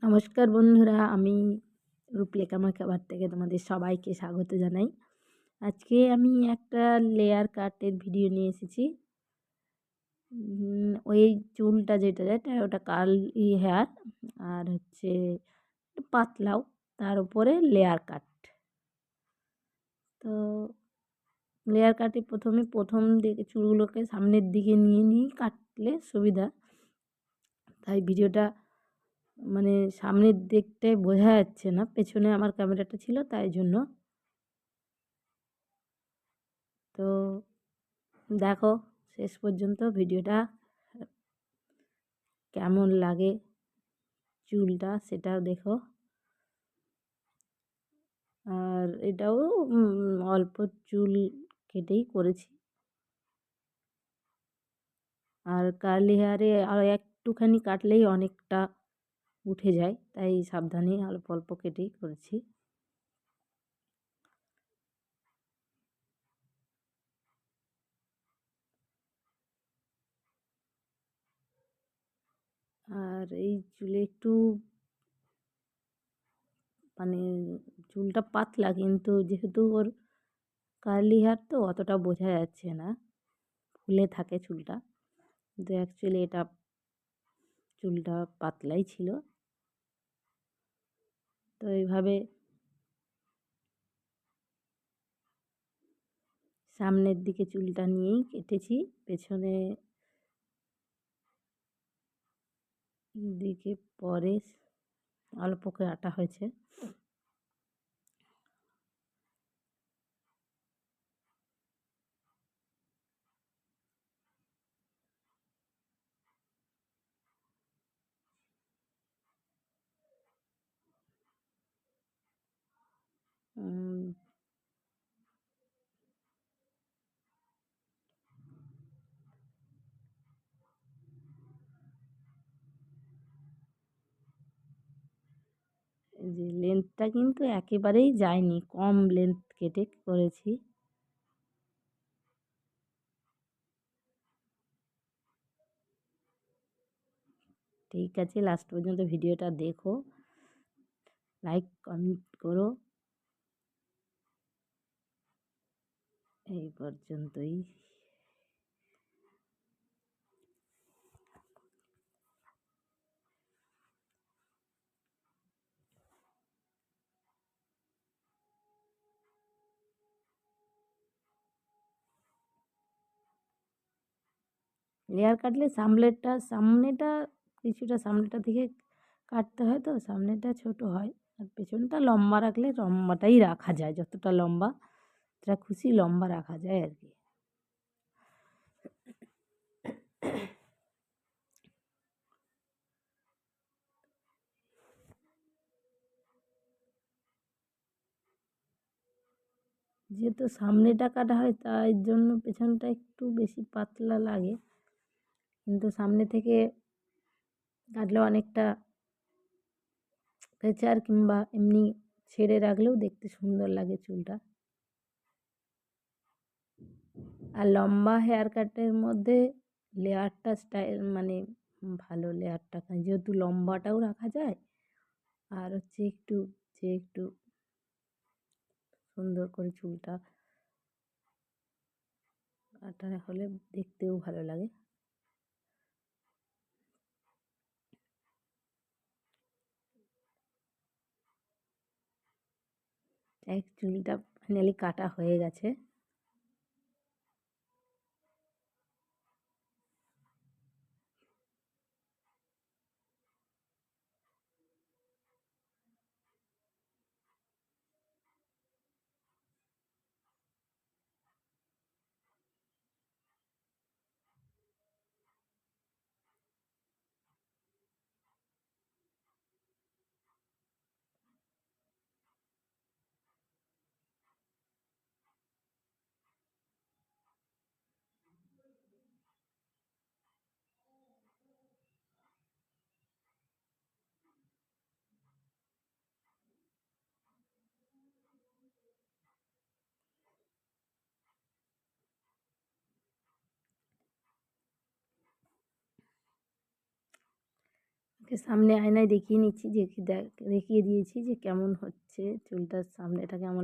নমস্কার বন্ধুরা, আমি রূপলেখা আমার খাবার থেকে তোমাদের সবাইকে স্বাগত জানাই। আজকে আমি একটা লেয়ার কাটের ভিডিও নিয়ে এসেছি। ওই চুলটা যেটা ওটা কার্লি হেয়ার আর হচ্ছে পাতলাও, তার উপরে লেয়ার কাট। তো লেয়ার কাটে প্রথম দিকে চুলগুলোকে সামনের দিকে নিয়ে কাটলে সুবিধা। তাই ভিডিওটা মানে সামনের দিকটায় বোঝা যাচ্ছে না, পেছনে আমার ক্যামেরাটা ছিল তাই জন্য। তো দেখো শেষ পর্যন্ত ভিডিওটা কেমন লাগে, চুলটা সেটাও দেখো। আর এটাও অল্প চুল কেটেই করেছি। আর কার্লি হেয়ারে আর একটুখানি কাটলেই অনেকটা উঠে যায়, তাই সাবধানে অল্প অল্প কেটেই করেছি। আর এই চুলে একটু মানে চুলটা পাতলা, কিন্তু যেহেতু ওর কার্লি হেয়ার তো অতটা বোঝা যাচ্ছে না, ফুলে থাকে চুলটা, কিন্তু অ্যাকচুয়ালি এটা চুলটা পাতলাই ছিল। তো এইভাবে সামনের দিকে চুলটা নিয়েই কেটেছি, পেছনে দিকে পরে অল্প কাটা হয়েছে। যে লেন্থটা কিন্তু একেবারেই যায়নি, কম লেন্থ কেটে করেছি। ঠিক আছে, লাস্ট পর্যন্ত ভিডিওটা দেখো, লাইক কমেন্ট করো। এই পর্যন্তই। লেয়ার কাটলে সামনেটা কিছুটা সামনেটা থেকে কাটতে হয়, তো সামনেটা ছোট হয় আর পেছনটা লম্বা রাখলে লম্বাটাই রাখা যায়, যতটা লম্বা যা খুশি লম্বা রাখা যায় আর কি। যেহেতু সামনেটা কাটা হয় তাই জন্য পেছনটা একটু বেশি পাতলা লাগে, কিন্তু সামনে থেকে কাটলে অনেকটা ফেচার কিংবা এমনি ছেড়ে রাখলেও দেখতে সুন্দর লাগে চুলটা। আর লম্বা হেয়ার কাটের মধ্যে লেয়ারটা স্টাইল মানে ভালো, লেয়ারটা যেহেতু লম্বাটাও রাখা যায় আর হচ্ছে একটু সুন্দর করে চুলটা কাটা হলে দেখতেও ভালো লাগে। এক চুলটা ফাইনালি কাটা হয়ে গেছে। সামনে আয়নায় দেখিয়ে নিচ্ছি, দেখিয়ে দিয়েছি যে কেমন হচ্ছে চুলটার সামনেটা কেমন